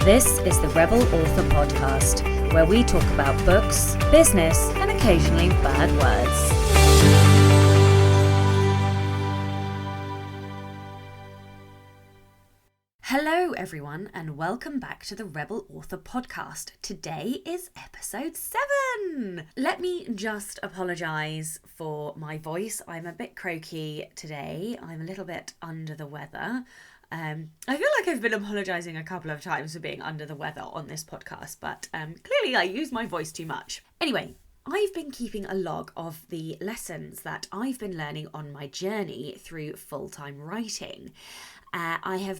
This is the Rebel Author Podcast, where we talk about books, business, and occasionally bad words. Hello everyone, and welcome back to the Rebel Author Podcast. Today is episode 7. Let me just apologise for my voice. I'm a bit croaky today. I'm a little bit under the weather. I feel like I've been apologising a couple of times for being under the weather on this podcast, but clearly I use my voice too much. Anyway, I've been keeping a log of the lessons that I've been learning on my journey through full-time writing. I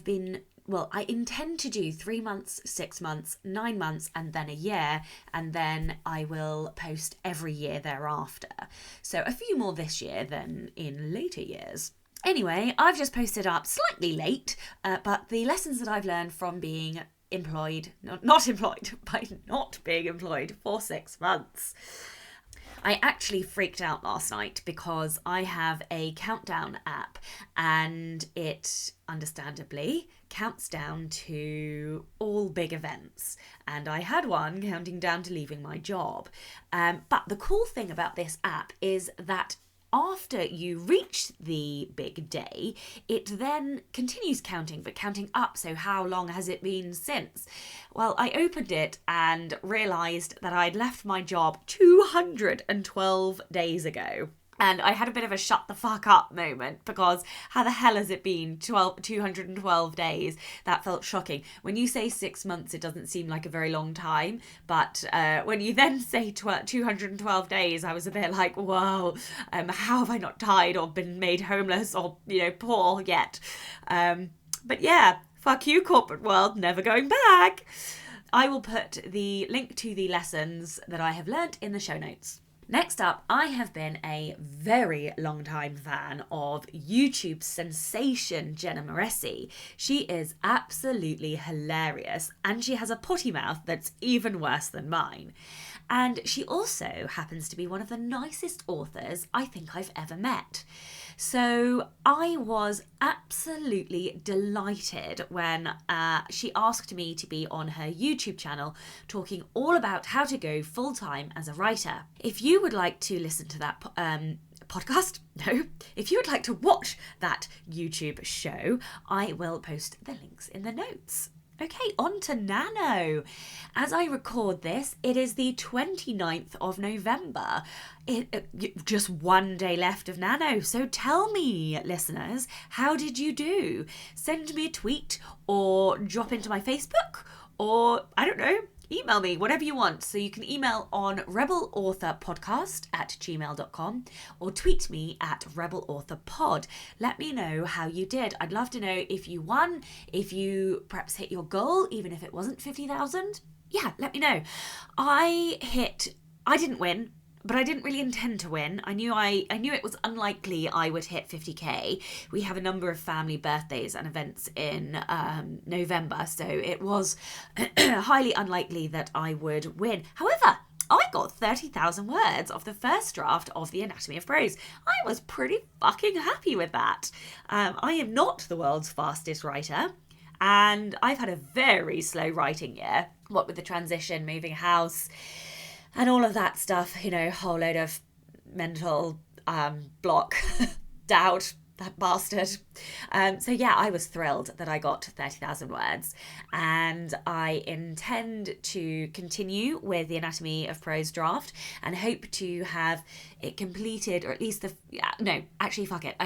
intend to do 3 months, 6 months, 9 months, and then a year, and then I will post every year thereafter. So a few more this year than in later years. Anyway, I've just posted up slightly late, but the lessons that I've learned from being not being employed for 6 months. I actually freaked out last night because I have a countdown app and it understandably counts down to all big events. And I had one counting down to leaving my job. But the cool thing about this app is that after you reach the big day, it then continues counting, but counting up. So how long has it been since? Well, I opened it and realised that I'd left my job 212 days ago. And I had a bit of a shut the fuck up moment because how the hell has it been 212 days? That felt shocking. When you say 6 months, it doesn't seem like a very long time. But when you then say 212 days, I was a bit like, whoa, how have I not died or been made homeless or, poor yet? But yeah, fuck you, corporate world, never going back. I will put the link to the lessons that I have learnt in the show notes. Next up, I have been a very long time fan of YouTube sensation Jenna Moreci. She is absolutely hilarious and she has a potty mouth that's even worse than mine. And she also happens to be one of the nicest authors I think I've ever met. So I was absolutely delighted when she asked me to be on her YouTube channel talking all about how to go full-time as a writer. If you would like to listen to that if you would like to watch that YouTube show, I will post the links in the notes. Okay, on to Nano. As I record this, it is the 29th of November. Just one day left of Nano. So tell me, listeners, how did you do? Send me a tweet or drop into my Facebook or, I don't know, email me, whatever you want. So you can email on rebelauthorpodcast@gmail.com or tweet me at rebelauthorpod. Let me know how you did. I'd love to know if you won, if you perhaps hit your goal, even if it wasn't 50,000. Yeah, let me know. I didn't win, but I didn't really intend to win. I knew it was unlikely I would hit 50k. We have a number of family birthdays and events in November, so it was highly unlikely that I would win. However, I got 30,000 words of the first draft of The Anatomy of Prose. I was pretty fucking happy with that. I am not the world's fastest writer, and I've had a very slow writing year. What with the transition, moving house, and all of that stuff, whole load of mental block, doubt, that bastard. So yeah, I was thrilled that I got 30,000 words, and I intend to continue with the Anatomy of Prose draft and hope to have it completed, or at least I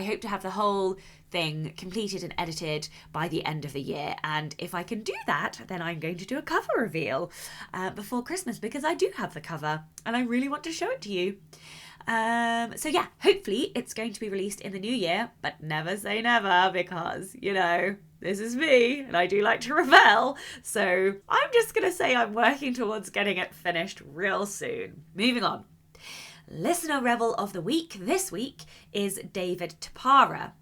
hope to have the whole thing completed and edited by the end of the year. And if I can do that, then I'm going to do a cover reveal before Christmas, because I do have the cover and I really want to show it to you. So yeah, hopefully it's going to be released in the new year, but never say never, because, this is me and I do like to rebel. So I'm just going to say I'm working towards getting it finished real soon. Moving on. Listener Rebel of the Week this week is David Tapara.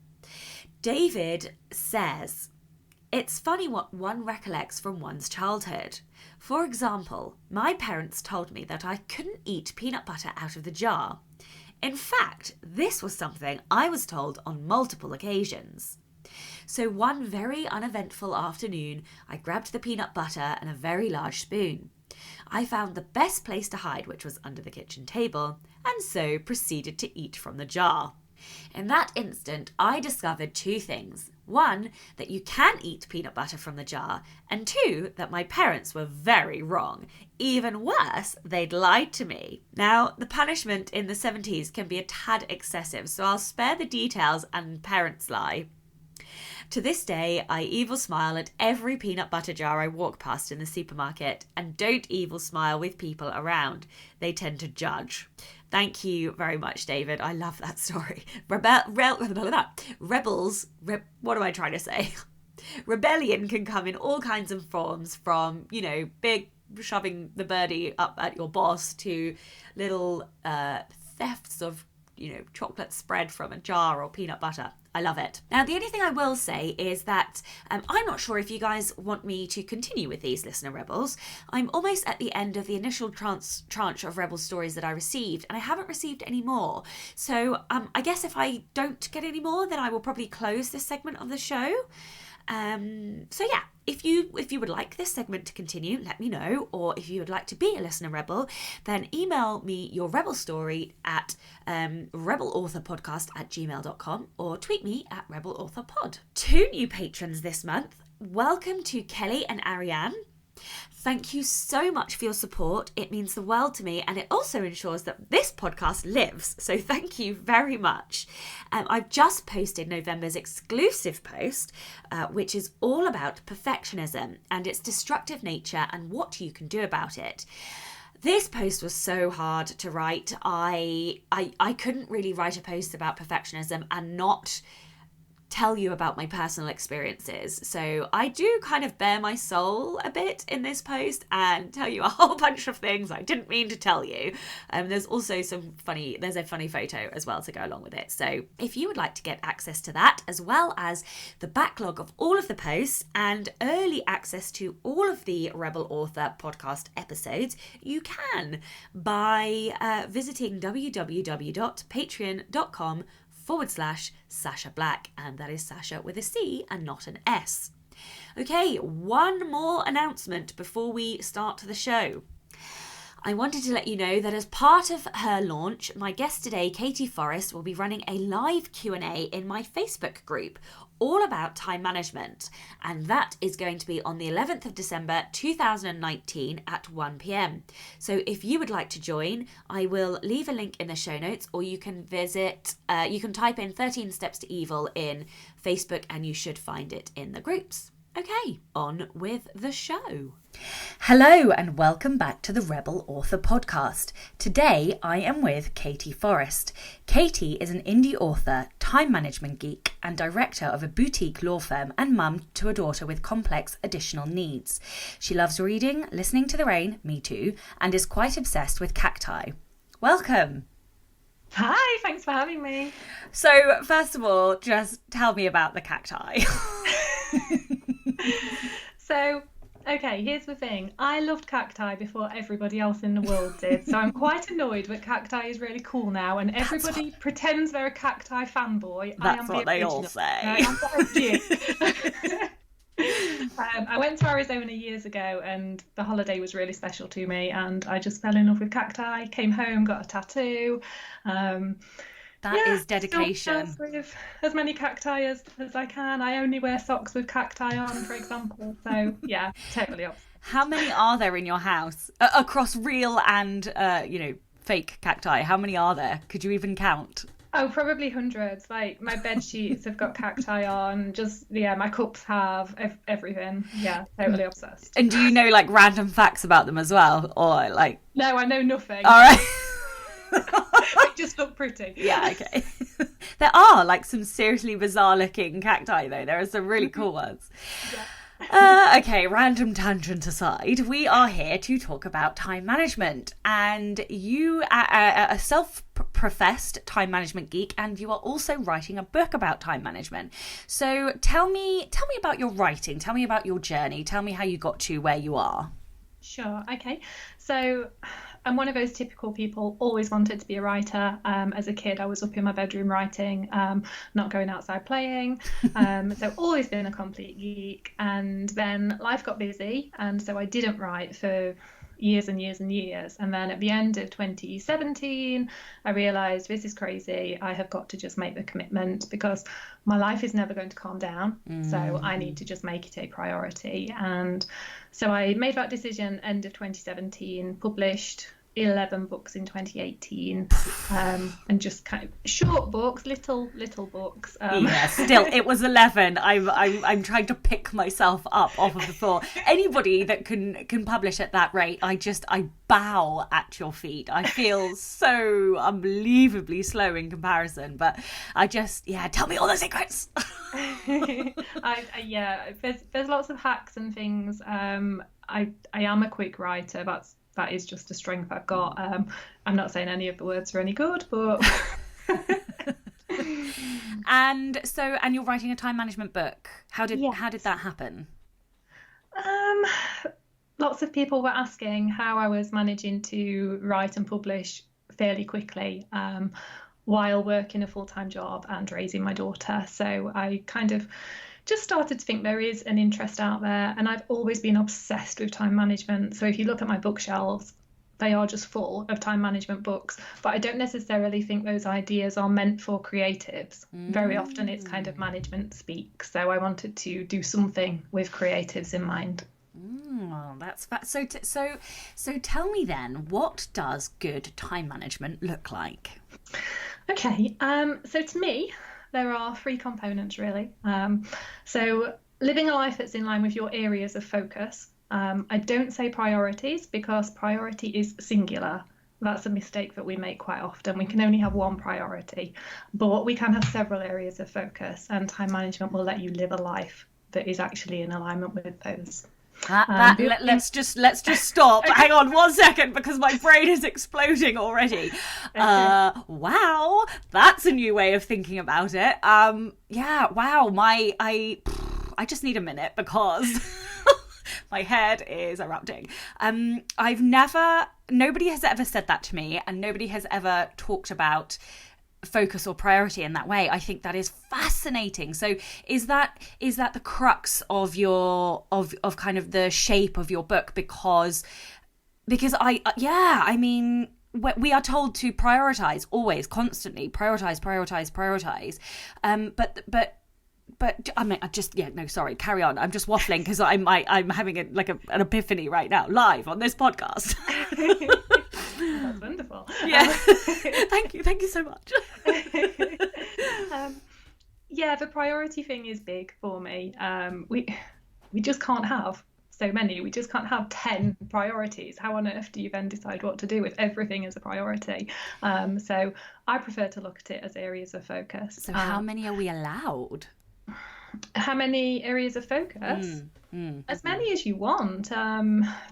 David says, "It's funny what one recollects from one's childhood. For example, my parents told me that I couldn't eat peanut butter out of the jar. In fact, this was something I was told on multiple occasions. So one very uneventful afternoon, I grabbed the peanut butter and a very large spoon. I found the best place to hide, which was under the kitchen table, and so proceeded to eat from the jar. In that instant, I discovered two things. One, that you can eat peanut butter from the jar, and two, that my parents were very wrong. Even worse, they'd lied to me. Now, the punishment in the 70s can be a tad excessive, so I'll spare the details and parents lie. To this day, I evil smile at every peanut butter jar I walk past in the supermarket, and don't evil smile with people around. They tend to judge. Thank you very much, David. I love that story. Rebels, what am I trying to say? Rebellion can come in all kinds of forms, from, big shoving the birdie up at your boss to little thefts of, chocolate spread from a jar or peanut butter. I love it. Now, the only thing I will say is that I'm not sure if you guys want me to continue with these listener rebels. I'm almost at the end of the initial tranche of rebel stories that I received, and I haven't received any more. So I guess if I don't get any more, then I will probably close this segment of the show. So yeah, if you would like this segment to continue, let me know. Or if you would like to be a listener rebel, then email me your rebel story at rebelauthorpodcast@gmail.com or tweet me at rebelauthorpod. 2 new patrons this month. Welcome to Kelly and Ariane. Thank you so much for your support. It means the world to me, and it also ensures that this podcast lives. So thank you very much. I've just posted November's exclusive post, which is all about perfectionism and its destructive nature and what you can do about it. This post was so hard to write. I couldn't really write a post about perfectionism and not tell you about my personal experiences. So I do kind of bare my soul a bit in this post and tell you a whole bunch of things I didn't mean to tell you. There's also there's a funny photo as well to go along with it. So if you would like to get access to that, as well as the backlog of all of the posts and early access to all of the Rebel Author podcast episodes, you can by visiting www.patreon.com/Sasha Black, and that is Sasha with a C and not an S. Okay, one more announcement before we start the show. I wanted to let you know that as part of her launch, my guest today, Katie Forrest, will be running a live Q&A in my Facebook group all about time management, and that is going to be on the 11th of December 2019 at 1 p.m. So if you would like to join, I will leave a link in the show notes, or you can you can type in 13 Steps to Evil in Facebook and you should find it in the groups. Okay, on with the show. Hello and welcome back to the Rebel Author Podcast. Today I am with Katie Forrest. Katie is an indie author, time management geek and director of a boutique law firm and mum to a daughter with complex additional needs. She loves reading, listening to the rain, me too, and is quite obsessed with cacti. Welcome. Hi, thanks for having me. So first of all, just tell me about the cacti. So, okay, here's the thing. I loved cacti before everybody else in the world did. So I'm quite annoyed that cacti is really cool now and everybody pretends they're a cacti fanboy. That's what they all say. I went to Arizona years ago and the holiday was really special to me and I just fell in love with cacti, came home, got a tattoo. That is dedication. Still with as many cacti as I can. I only wear socks with cacti on, for example. So yeah, totally obsessed. How many are there in your house across real and fake cacti? How many are there? Could you even count? Oh, probably hundreds. Like my bed sheets have got cacti on. My cups have everything. Yeah, totally obsessed. And do you know like random facts about them as well, or like? No, I know nothing. All right. They just look pretty. Yeah, okay. There are like some seriously bizarre looking cacti though. There are some really cool ones. Yeah. Okay, random tangent aside, we are here to talk about time management, and you are a self-professed time management geek, and you are also writing a book about time management. So tell me about your writing. Tell me about your journey. Tell me how you got to where you are. Sure. Okay. So I'm one of those typical people, always wanted to be a writer. As a kid, I was up in my bedroom writing, not going outside playing. So always been a complete geek. And then life got busy, and so I didn't write for years and years and years. And then at the end of 2017, I realized this is crazy. I have got to just make the commitment, because my life is never going to calm down. So I need to just make it a priority. And so I made that decision end of 2017, published 11 books in 2018, and just kind of short books, little books. Yeah, still it was 11. I'm trying to pick myself up off of the floor. Anybody that can publish at that rate, I bow at your feet. I feel so unbelievably slow in comparison, but tell me all the secrets. There's lots of hacks and things. I am a quick writer. That is just a strength I've got. I'm not saying any of the words are any good, but... And you're writing a time management book. How did that happen? Lots of people were asking how I was managing to write and publish fairly quickly, while working a full-time job and raising my daughter. So I kind of just started to think there is an interest out there, and I've always been obsessed with time management. So if you look at my bookshelves, they are just full of time management books, but I don't necessarily think those ideas are meant for creatives. Very often it's kind of management speak. So I wanted to do something with creatives in mind. That's so tell me then, what does good time management look like? Okay, so to me, there are three components really. So living a life that's in line with your areas of focus. I don't say priorities, because priority is singular. That's a mistake that we make quite often. We can only have one priority, but we can have several areas of focus, and time management will let you live a life that is actually in alignment with those. Let's just stop. Hang on 1 second, because my brain is exploding already. Wow, that's a new way of thinking about it. Wow. I just need a minute, because my head is erupting. Nobody has ever said that to me, and nobody has ever talked about focus or priority in that way. I think that is fascinating. So is that the crux of your of kind of the shape of your book? Because I mean, we are told to prioritize, always, constantly prioritize. But I mean, sorry, carry on. I'm just waffling because I'm having an epiphany right now, live on this podcast. That's wonderful. Yeah. Thank you so much. The priority thing is big for me. We just can't have so many. We just can't have 10 priorities. How on earth do you then decide what to do with everything as a priority? So I prefer to look at it as areas of focus. So how many are we allowed? How many areas of focus? As many as you want.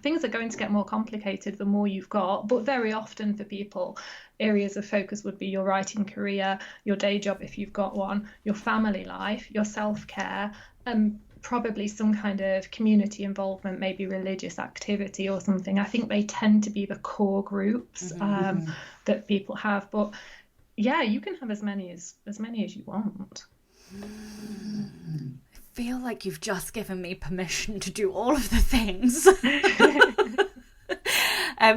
Things are going to get more complicated the more you've got, but very often for people, areas of focus would be your writing career, your day job if you've got one, your family life, your self-care, and probably some kind of community involvement, maybe religious activity or something. I think they tend to be the core groups that people have. But yeah, you can have as many as you want. I feel like you've just given me permission to do all of the things.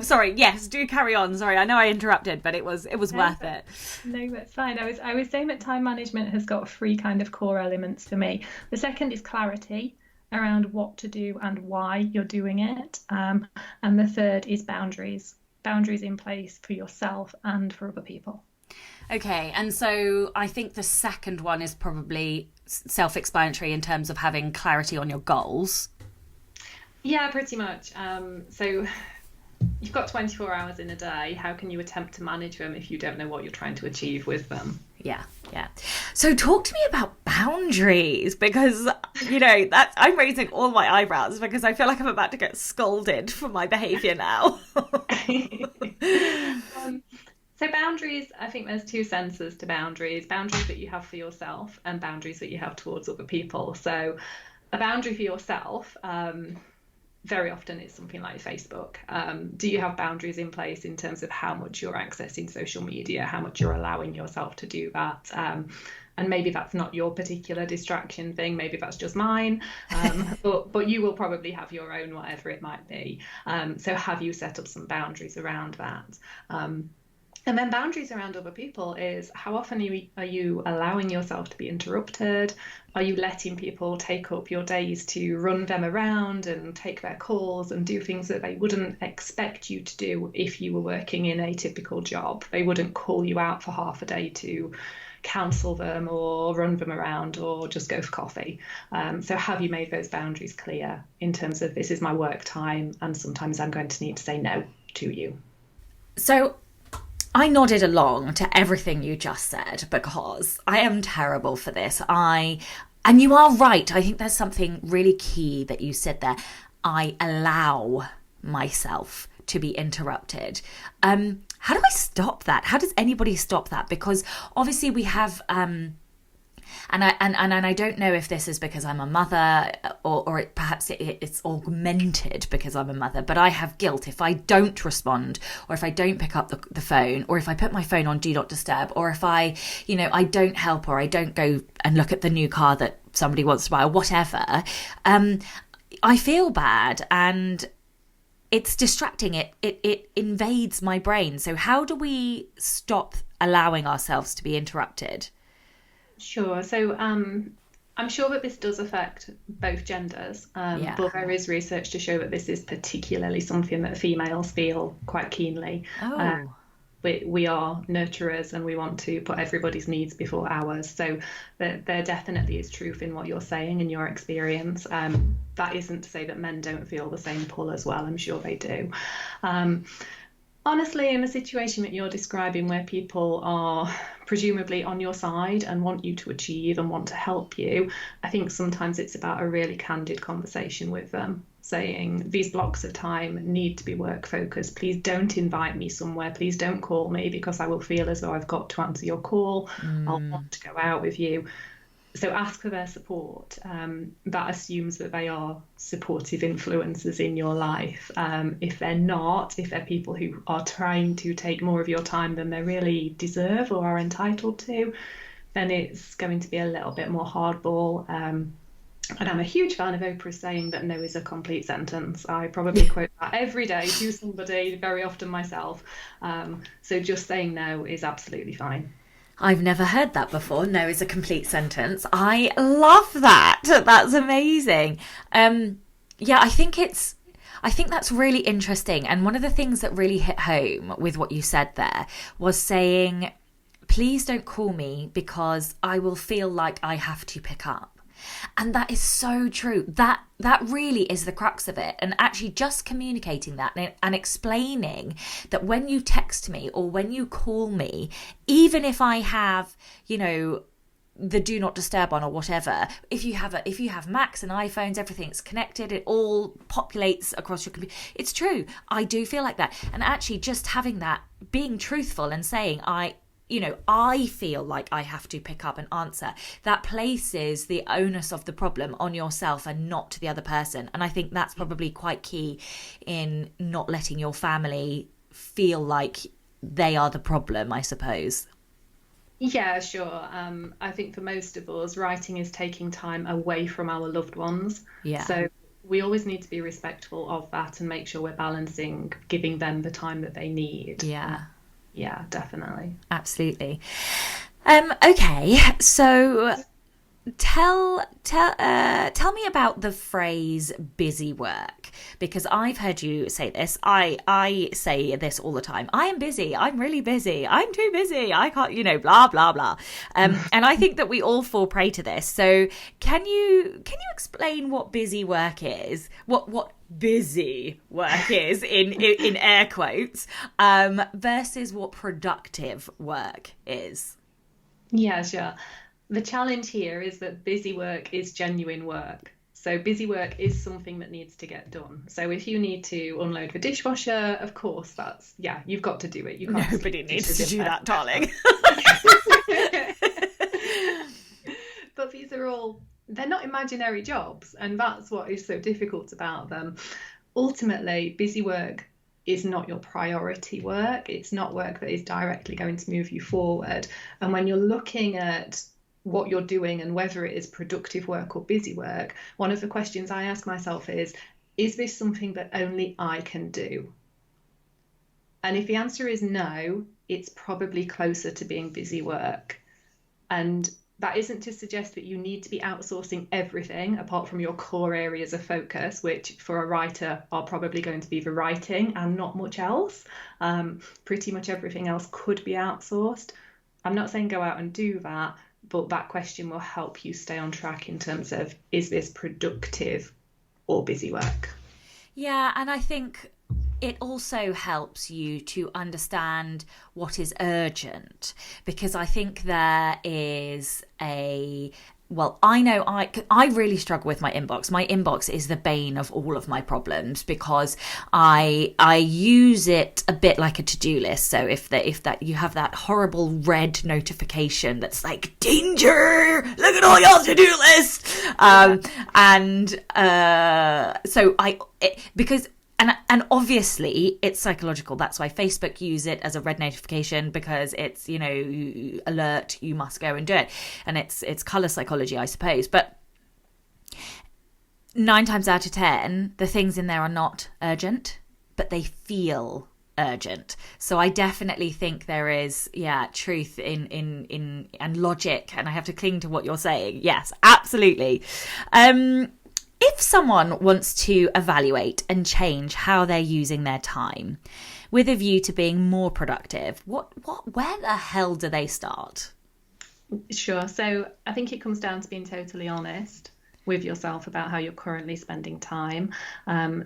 Sorry, yes, do carry on. Sorry, I know I interrupted, but it was worth it. No, that's fine. I was saying that time management has got three kind of core elements for me. The second is clarity around what to do and why you're doing it. And the third is boundaries in place for yourself and for other people. Okay, and so I think the second one is probably self-explanatory in terms of having clarity on your goals. Yeah, pretty much. So you've got 24 hours in a day. How can you attempt to manage them if you don't know what you're trying to achieve with them? Yeah. So talk to me about boundaries, because, that I'm raising all my eyebrows because I feel like I'm about to get scolded for my behaviour now. So boundaries, I think there's two senses to boundaries that you have for yourself and boundaries that you have towards other people. So a boundary for yourself, very often it's something like Facebook. Do you have boundaries in place in terms of how much you're accessing social media, how much you're allowing yourself to do that? And maybe that's not your particular distraction thing, maybe that's just mine, but you will probably have your own, whatever it might be. So have you set up some boundaries around that? And then boundaries around other people is, how often are you allowing yourself to be interrupted? Are you letting people take up your days to run them around and take their calls and do things that they wouldn't expect you to do if you were working in a typical job? They wouldn't call you out for half a day to counsel them or run them around or just go for coffee. So have you made those boundaries clear in terms of, this is my work time and sometimes I'm going to need to say no to you? So I nodded along to everything you just said because I am terrible for this. And you are right. I think there's something really key that you said there. I allow myself to be interrupted. How do I stop that? How does anybody stop that? Because obviously we have, and I don't know if this is because I'm a mother or perhaps it's augmented because I'm a mother, but I have guilt if I don't respond or if I don't pick up the phone or if I put my phone on do not disturb or if I don't help or I don't go and look at the new car that somebody wants to buy or whatever. I feel bad and it's distracting. It invades my brain. So how do we stop allowing ourselves to be interrupted? Sure. So I'm sure that this does affect both genders, but there is research to show that this is particularly something that females feel quite keenly. We are nurturers and we want to put everybody's needs before ours. So there definitely is truth in what you're saying in your experience. That isn't to say that men don't feel the same pull as well. I'm sure they do. Honestly, in the situation that you're describing where people are presumably on your side and want you to achieve and want to help you, I think sometimes it's about a really candid conversation with them, saying these blocks of time need to be work focused. Please don't invite me somewhere. Please don't call me because I will feel as though I've got to answer your call. I'll want to go out with you. So ask for their support. That assumes that they are supportive influences in your life. If they're not, if they're people who are trying to take more of your time than they really deserve or are entitled to, then it's going to be a little bit more hardball. And I'm a huge fan of Oprah saying that no is a complete sentence. I probably quote that every day to somebody, very often myself. So just saying no is absolutely fine. I've never heard that before. No is a complete sentence. I love that. That's amazing. I think that's really interesting. And one of the things that really hit home with what you said there was saying, please don't call me because I will feel like I have to pick up. And that is so true. That really is the crux of it. And actually just communicating that and explaining that when you text me or when you call me, even if I have, the do not disturb on or whatever, if you have Macs and iPhones, everything's connected, it all populates across your computer. It's true. I do feel like that. And actually just having that, being truthful and saying I feel like I have to pick up and answer, that places the onus of the problem on yourself and not to the other person. And I think that's probably quite key in not letting your family feel like they are the problem, I suppose. Yeah, sure. I think for most of us, writing is taking time away from our loved ones. Yeah. So we always need to be respectful of that and make sure we're balancing giving them the time that they need. Yeah, definitely. Absolutely. Okay, so tell me about the phrase busy work, because I've heard you say this. I say this all the time. I am busy. I'm really busy. I'm too busy. I can't, blah, blah, blah. And I think that we all fall prey to this. So can you explain what busy work is? What busy work is in air quotes versus what productive work is? Yeah, sure. The challenge here is that busy work is genuine work. So busy work is something that needs to get done. So if you need to unload the dishwasher, of course, you've got to do it. You can't. Nobody needs to do that, darling. But these are they're not imaginary jobs, and that's what is so difficult about them. ultimately, busy work is not your priority work. It's not work that is directly going to move you forward. And when you're looking at what you're doing and whether it is productive work or busy work, one of the questions I ask myself is this something that only I can do? And if the answer is no, it's probably closer to being busy work. And that isn't to suggest that you need to be outsourcing everything apart from your core areas of focus, which for a writer are probably going to be the writing and not much else. Pretty much everything else could be outsourced. I'm not saying go out and do that, but that question will help you stay on track in terms of, is this productive or busy work? Yeah, and I think it also helps you to understand what is urgent, because I think there is I know I really struggle with my inbox. My inbox is the bane of all of my problems, because I use it a bit like a to-do list. So if that you have that horrible red notification that's like, danger, look at all your to-do list, And obviously it's psychological. That's why Facebook use it as a red notification, because it's, alert, you must go and do it. And it's color psychology, I suppose. But 9 times out of 10, the things in there are not urgent, but they feel urgent. So I definitely think there is, truth in and logic, and I have to cling to what you're saying. Yes, absolutely. If someone wants to evaluate and change how they're using their time with a view to being more productive, where the hell do they start? Sure. So I think it comes down to being totally honest with yourself about how you're currently spending time.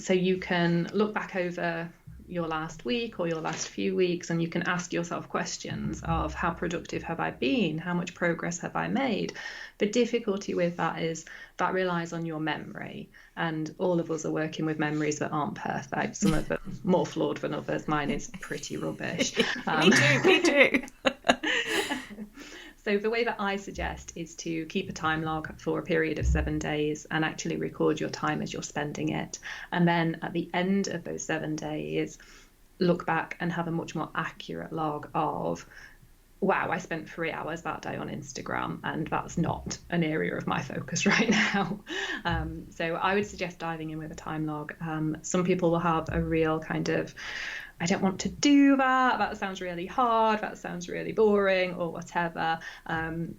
So you can look back over your last week or your last few weeks, and you can ask yourself questions of, how productive have I been? How much progress have I made? The difficulty with that is that relies on your memory, and all of us are working with memories that aren't perfect. Some of them more flawed than others. Mine is pretty rubbish. Me too. So the way that I suggest is to keep a time log for a period of 7 days and actually record your time as you're spending it. And then at the end of those 7 days, look back and have a much more accurate log of, wow, I spent 3 hours that day on Instagram, and that's not an area of my focus right now. So I would suggest diving in with a time log. Some people will have a real kind of, I don't want to do that. That sounds really hard. That sounds really boring, or whatever.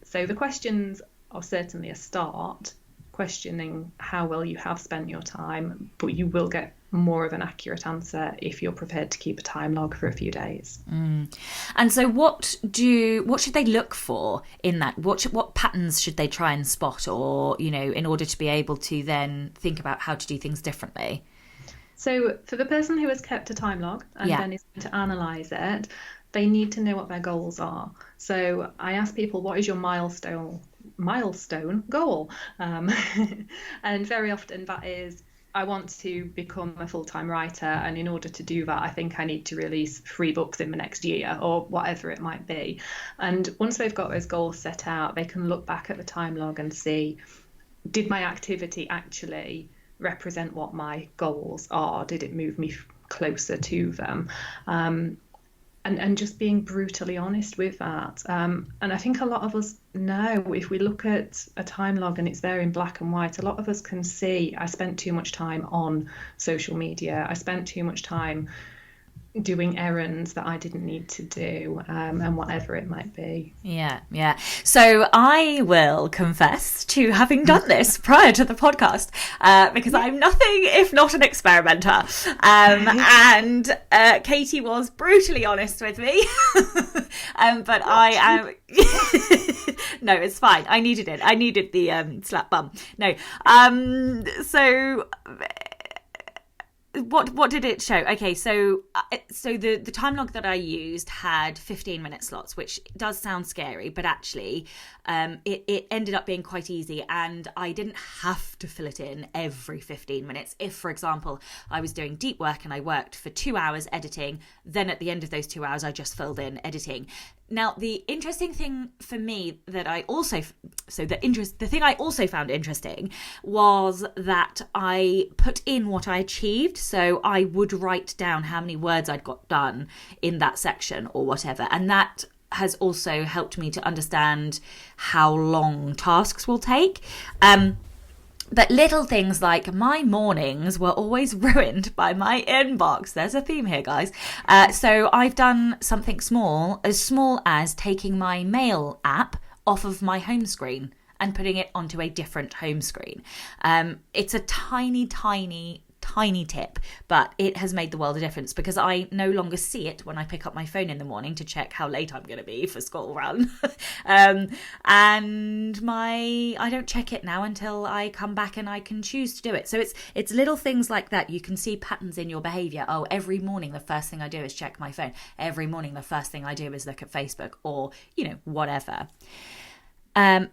So the questions are certainly a start, questioning how well you have spent your time, but you will get more of an accurate answer if you're prepared to keep a time log for a few days. And so what should they look for in that? What patterns should they try and spot, or, in order to be able to then think about how to do things differently? So for the person who has kept a time log and then is going to analyse it, they need to know what their goals are. So I ask people, what is your milestone goal? And very often that is, I want to become a full-time writer, and in order to do that, I think I need to release 3 books in the next year, or whatever it might be. And once they've got those goals set out, they can look back at the time log and see, did my activity actually represent what my goals are? Did it move me closer to them? And just being brutally honest with that. And I think a lot of us know, if we look at a time log and it's there in black and white, a lot of us can see, I spent too much time on social media. I spent too much time doing errands that I didn't need to do, and whatever it might be. Yeah. So I will confess to having done this prior to the podcast, because I'm nothing if not an experimenter. And Katie was brutally honest with me. But I am... No, it's fine. I needed it. I needed the slap bum. No. So... What did it show? Okay, so the time log that I used had 15-minute slots, which does sound scary, but actually it ended up being quite easy, and I didn't have to fill it in every 15 minutes. If, for example, I was doing deep work and I worked for 2 hours editing, then at the end of those 2 hours I just filled in editing. Now, the interesting thing for me that the thing I also found interesting was that I put in what I achieved. So I would write down how many words I'd got done in that section or whatever. And that has also helped me to understand how long tasks will take. But little things like my mornings were always ruined by my inbox. There's a theme here, guys. So I've done something small as taking my mail app off of my home screen and putting it onto a different home screen. It's a tiny tip, but it has made the world of difference because I no longer see it when I pick up my phone in the morning to check how late I'm going to be for school run. And I don't check it now until I come back and I can choose to do it. So it's little things like that. You can see patterns in your behavior. Oh, every morning the first thing I do is check my phone. Every morning the first thing I do is look at Facebook or, whatever.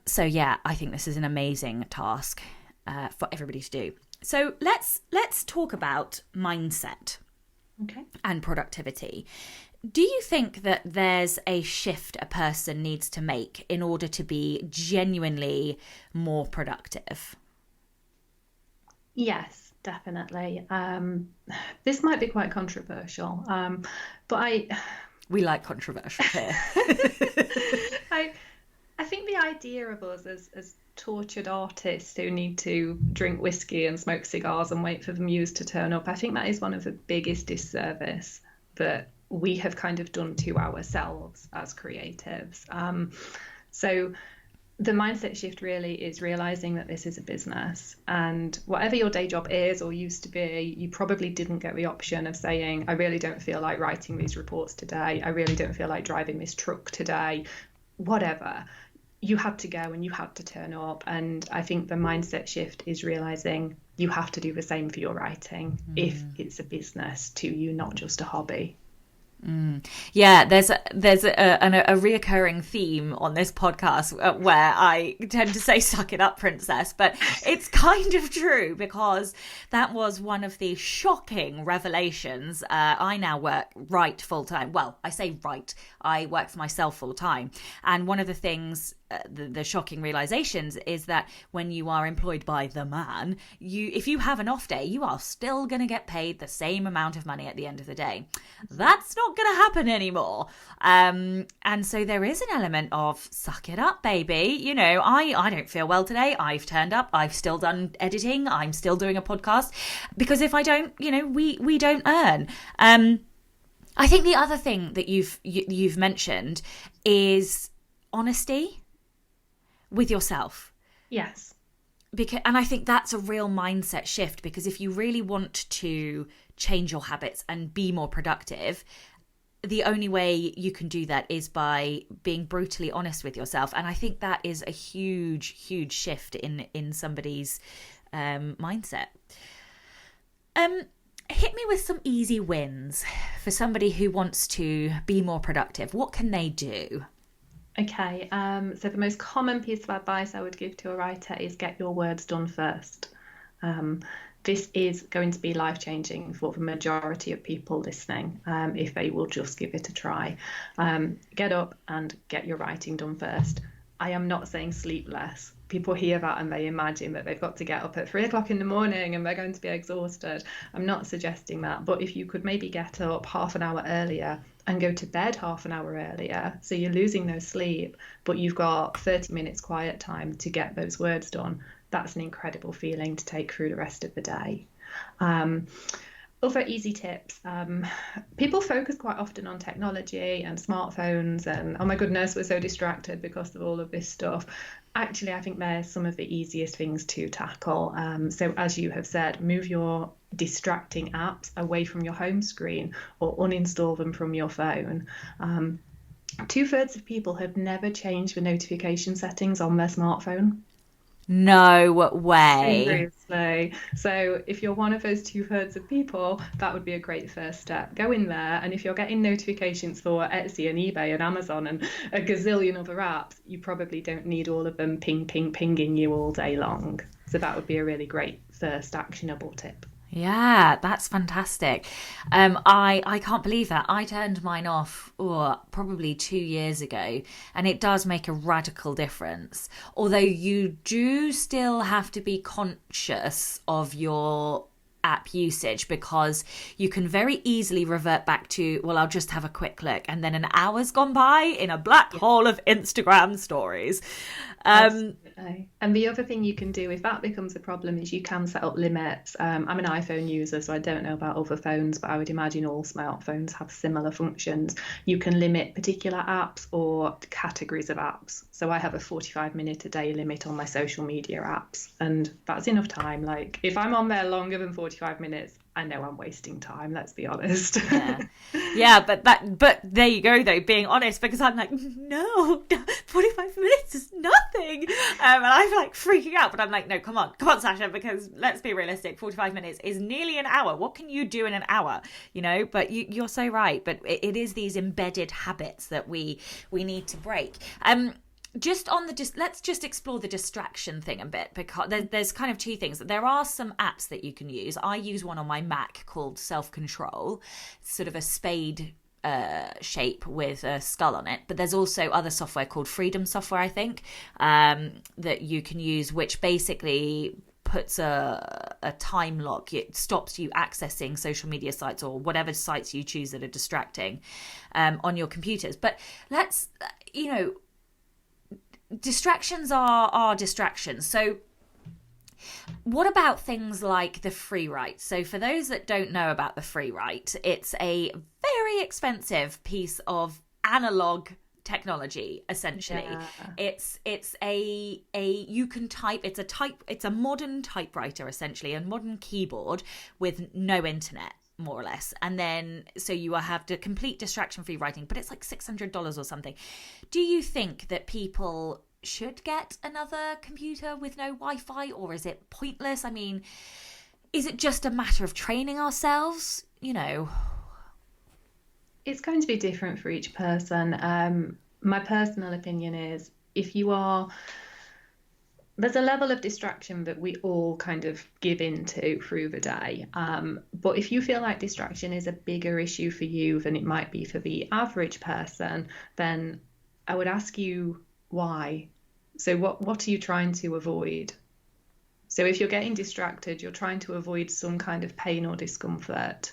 So yeah, I think this is an amazing task for everybody to do. So let's talk about mindset and productivity. Do you think that there's a shift a person needs to make in order to be genuinely more productive? Yes, definitely. This might be quite controversial, but we like controversial here. I think the idea of us as tortured artists who need to drink whiskey and smoke cigars and wait for the muse to turn up, I think that is one of the biggest disservice that we have kind of done to ourselves as creatives. So the mindset shift really is realizing that this is a business, and whatever your day job is or used to be, you probably didn't get the option of saying, I really don't feel like writing these reports today. I really don't feel like driving this truck today, whatever. You had to go and you had to turn up. And I think the mindset shift is realizing you have to do the same for your writing if it's a business to you, not just a hobby. Yeah, there's a reoccurring theme on this podcast where I tend to say "suck it up, princess," but it's kind of true because that was one of the shocking revelations. I now write full time. Well, I say write. I work for myself full time, and one of the things. The shocking realizations is that when you are employed by the man, if you have an off day, you are still going to get paid the same amount of money at the end of the day. That's not going to happen anymore. And so there is an element of suck it up, baby. I don't feel well today. I've turned up. I've still done editing. I'm still doing a podcast because if I don't, we don't earn. I think the other thing that you've mentioned is honesty with yourself. Yes. And I think that's a real mindset shift, because if you really want to change your habits and be more productive, the only way you can do that is by being brutally honest with yourself. And I think that is a huge, huge shift in somebody's mindset. Hit me with some easy wins for somebody who wants to be more productive. What can they do? Okay, so the most common piece of advice I would give to a writer is get your words done first. This is going to be life-changing for the majority of people listening, if they will just give it a try. Get up and get your writing done first. I am not saying sleep less. People hear that and they imagine that they've got to get up at 3 o'clock in the morning and they're going to be exhausted. I'm not suggesting that, but if you could maybe get up half an hour earlier and go to bed half an hour earlier, so you're losing no sleep, but you've got 30 minutes quiet time to get those words done, that's an incredible feeling to take through the rest of the day. Other easy tips. People focus quite often on technology and smartphones and, oh my goodness, we're so distracted because of all of this stuff. Actually, I think they're some of the easiest things to tackle. So as you have said, move your distracting apps away from your home screen or uninstall them from your phone. 2/3 of people have never changed the notification settings on their smartphone. No way. Seriously. So if you're one of those 2/3 of people, that would be a great first step. Go in there, and if you're getting notifications for Etsy and eBay and Amazon and a gazillion other apps, you probably don't need all of them pinging you all day long. So that would be a really great first actionable tip. Yeah, that's fantastic. I can't believe that. I turned mine off probably 2 years ago, and it does make a radical difference. Although you do still have to be conscious of your app usage, because you can very easily revert back to, well, I'll just have a quick look, and then an hour's gone by in a black hole of Instagram stories. Absolutely. And the other thing you can do if that becomes a problem is you can set up limits. I'm an iPhone user, so I don't know about other phones, but I would imagine all smartphones have similar functions. You can limit particular apps or categories of apps. So I have a 45-minute a day limit on my social media apps, and that's enough time. Like, if I'm on there longer than 45 minutes, I know I'm wasting time, let's be honest. Yeah, but there you go though, being honest, because I'm like, no, 45 minutes is nothing. And I'm like freaking out, but I'm like, no, come on, Sasha, because let's be realistic, 45 minutes is nearly an hour. What can you do in an hour? But you're so right. But it is these embedded habits that we need to break. Let's just explore the distraction thing a bit, because there's kind of two things. There are some apps that you can use. I use one on my Mac called Self Control. It's sort of a spade shape with a skull on it. But there's also other software called Freedom Software, I think, that you can use, which basically puts a time lock. It stops you accessing social media sites or whatever sites you choose that are distracting on your computers. But let's, distractions are distractions. So what about things like the free write? So for those that don't know about the free write, it's a very expensive piece of analog technology, essentially. It's a you can type, it's a modern typewriter, essentially, a modern keyboard with no internet, more or less. And then so you have the complete distraction-free writing, but it's like $600 or something. Do you think that people should get another computer with no Wi-Fi, or is it pointless? I mean, is it just a matter of training ourselves? It's going to be different for each person. My personal opinion is, there's a level of distraction that we all kind of give into through the day. But if you feel like distraction is a bigger issue for you than it might be for the average person, then I would ask you why. So what are you trying to avoid? So if you're getting distracted, you're trying to avoid some kind of pain or discomfort.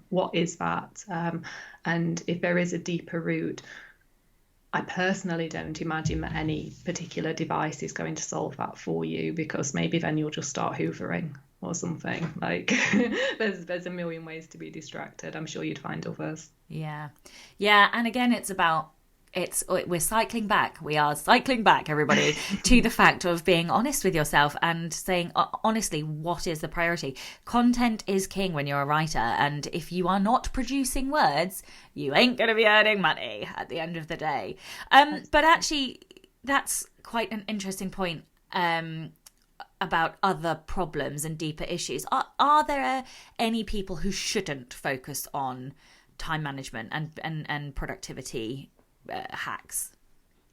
What is that? And if there is a deeper root, I personally don't imagine that any particular device is going to solve that for you, because maybe then you'll just start hoovering or something. Like there's a million ways to be distracted. I'm sure you'd find others. Yeah. And again, we're cycling back. We are cycling back, everybody, to the fact of being honest with yourself and saying, honestly, what is the priority? Content is king when you're a writer. And if you are not producing words, you ain't going to be earning money at the end of the day. But actually, that's quite an interesting point about other problems and deeper issues. Are there any people who shouldn't focus on time management and productivity hacks?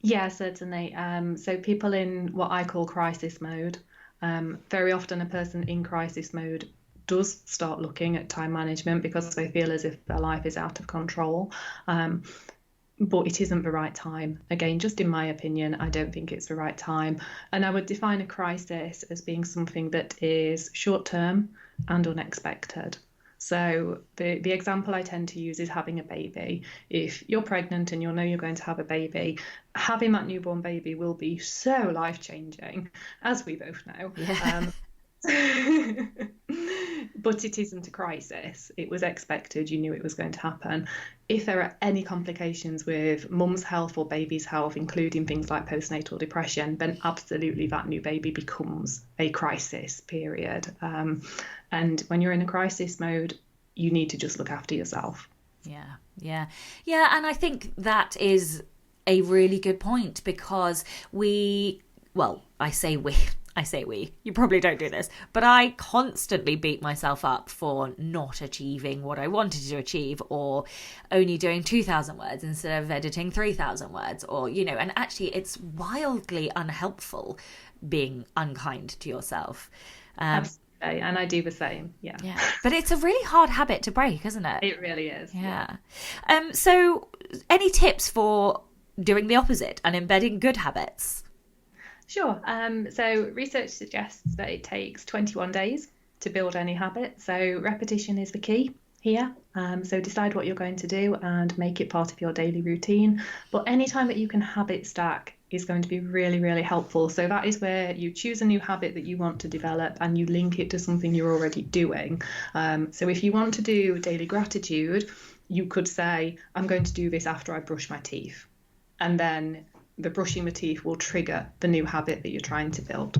Yeah, certainly. So people in what I call crisis mode, very often a person in crisis mode does start looking at time management because they feel as if their life is out of control. But it isn't the right time. Again, just in my opinion, I don't think it's the right time. And I would define a crisis as being something that is short-term and unexpected. So the example I tend to use is having a baby. If you're pregnant and you'll know you're going to have a baby, having that newborn baby will be so life-changing, as we both know. Yeah. But it isn't a crisis. It was expected. You knew it was going to happen. If there are any complications with mum's health or baby's health, including things like postnatal depression, then absolutely that new baby becomes a crisis, period. And when you're in a crisis mode, you need to just look after yourself. Yeah. And I think that is a really good point, because I say we, you probably don't do this, but I constantly beat myself up for not achieving what I wanted to achieve, or only doing 2,000 words instead of editing 3,000 words, or, and actually it's wildly unhelpful being unkind to yourself. day, and I do the same. Yeah. But it's a really hard habit to break, isn't it? It really is. Yeah. So any tips for doing the opposite and embedding good habits? Sure. So research suggests that it takes 21 days to build any habit. So repetition is the key here. So decide what you're going to do and make it part of your daily routine. But any time that you can habit stack is going to be really, really helpful. So that is where you choose a new habit that you want to develop and you link it to something you're already doing. So if you want to do daily gratitude, you could say, I'm going to do this after I brush my teeth. And then the brushing the teeth will trigger the new habit that you're trying to build.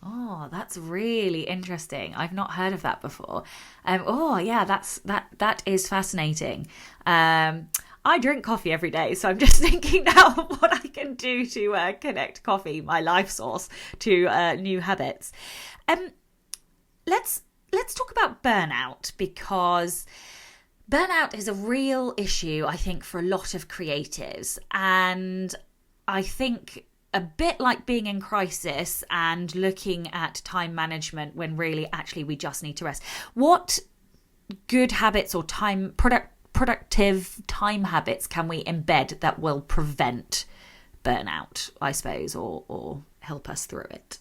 Oh, that's really interesting. I've not heard of that before. That is fascinating. I drink coffee every day, so I'm just thinking now of what I can do to connect coffee, my life source, to new habits. Let's talk about burnout, because burnout is a real issue, I think, for a lot of creatives, and I think a bit like being in crisis and looking at time management when really actually we just need to rest. What good habits or productive time habits can we embed that will prevent burnout, I suppose, or help us through it?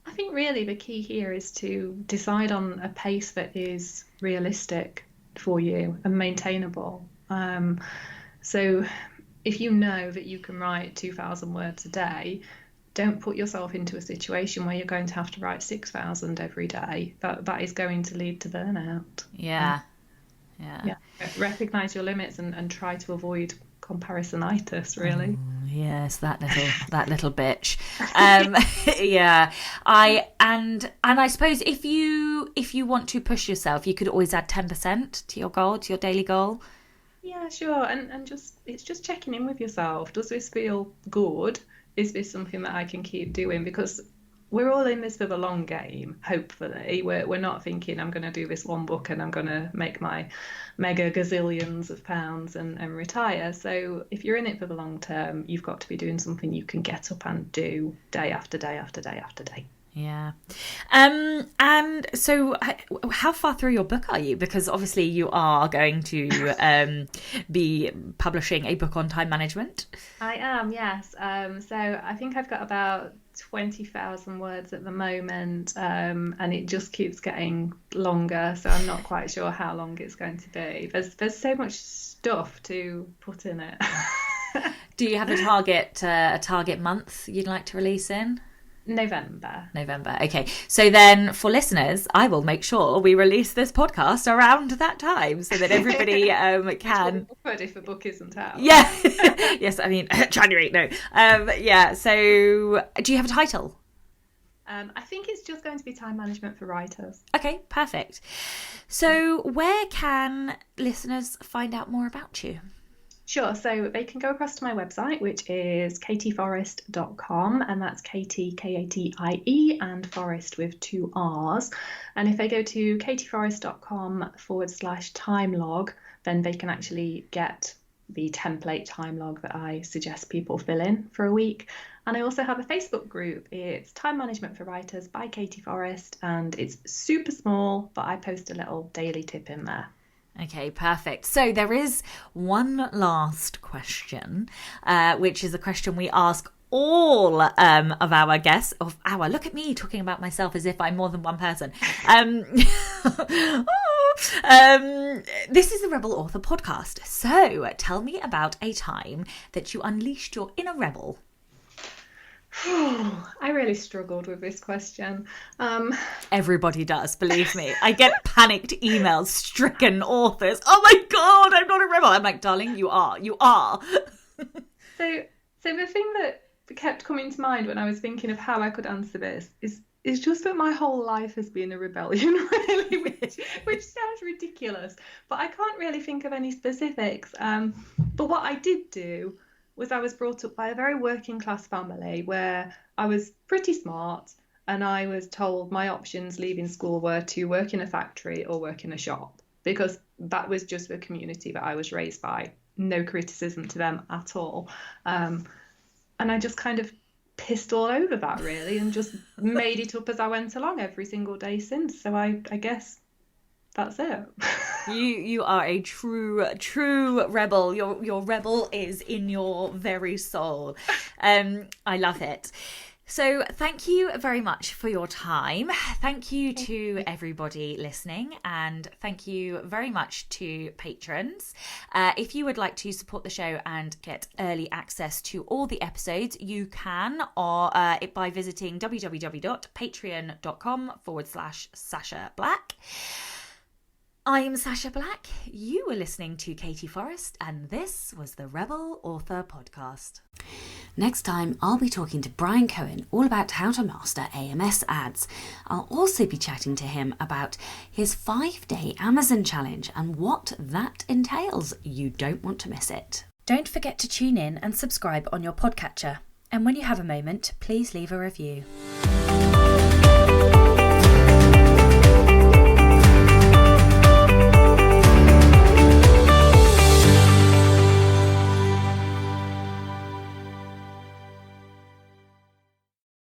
I think really the key here is to decide on a pace that is realistic for you and maintainable. So if you know that you can write 2,000 words a day, don't put yourself into a situation where you're going to have to write 6,000 every day. That is going to lead to burnout. Yeah. Recognize your limits and try to avoid comparisonitis, really. Yes, that little bitch. I suppose if you want to push yourself, you could always add 10% to your goal, to your daily goal. Yeah, sure. And it's just checking in with yourself. Does this feel good? Is this something that I can keep doing? Because we're all in this for the long game, hopefully. We're not thinking I'm going to do this one book and I'm going to make my mega gazillions of pounds and retire. So if you're in it for the long term, you've got to be doing something you can get up and do day after day after day after day. Yeah. And so how far through your book are you? Because obviously you are going to be publishing a book on time management. I am, yes. So I think I've got about 20,000 words at the moment, and it just keeps getting longer. So I'm not quite sure how long it's going to be. There's so much stuff to put in it. Do you have a target month you'd like to release in? November. Okay. So then for listeners, I will make sure we release this podcast around that time so that everybody can. But if a book isn't out. Yeah. Yes. I mean, January. No. Yeah. So do you have a title? I think it's just going to be Time Management for Writers. Okay. Perfect. So where can listeners find out more about you? Sure, so they can go across to my website, which is katieforrest.com, and that's Katie, Katie, and Forrest with 2 R's. And if they go to katieforrest.com/time log, then they can actually get the template time log that I suggest people fill in for a week. And I also have a Facebook group. It's Time Management for Writers by Katie Forrest, and it's super small, but I post a little daily tip in there. Okay, perfect. So there is one last question, which is a question we ask all of our guests. Look at me talking about myself as if I'm more than one person. This is the Rebel Author podcast. So tell me about a time that you unleashed your inner rebel. I really struggled with this question. Everybody does, believe me. I get panicked emails, stricken authors. Oh my God, I'm not a rebel. I'm like, darling, you are. So the thing that kept coming to mind when I was thinking of how I could answer this is just that my whole life has been a rebellion, really, which sounds ridiculous. But I can't really think of any specifics. But what I did do was I was brought up by a very working class family where I was pretty smart, and I was told my options leaving school were to work in a factory or work in a shop, because that was just the community that I was raised by. No criticism to them at all. And I just kind of pissed all over that really, and just made it up as I went along every single day since. So I guess that's it. You are a true rebel. Your rebel is in your very soul. I love it. So thank you very much for your time. Thank you to everybody listening, and thank you very much to patrons. If you would like to support the show and get early access to all the episodes, you can by visiting www.patreon.com/Sasha Black. I'm Sasha Black. You were listening to Katie Forrest, and this was the Rebel Author Podcast. Next time, I'll be talking to Brian Cohen all about how to master AMS ads. I'll also be chatting to him about his 5-day Amazon challenge and what that entails. You don't want to miss it. Don't forget to tune in and subscribe on your podcatcher. And when you have a moment, please leave a review.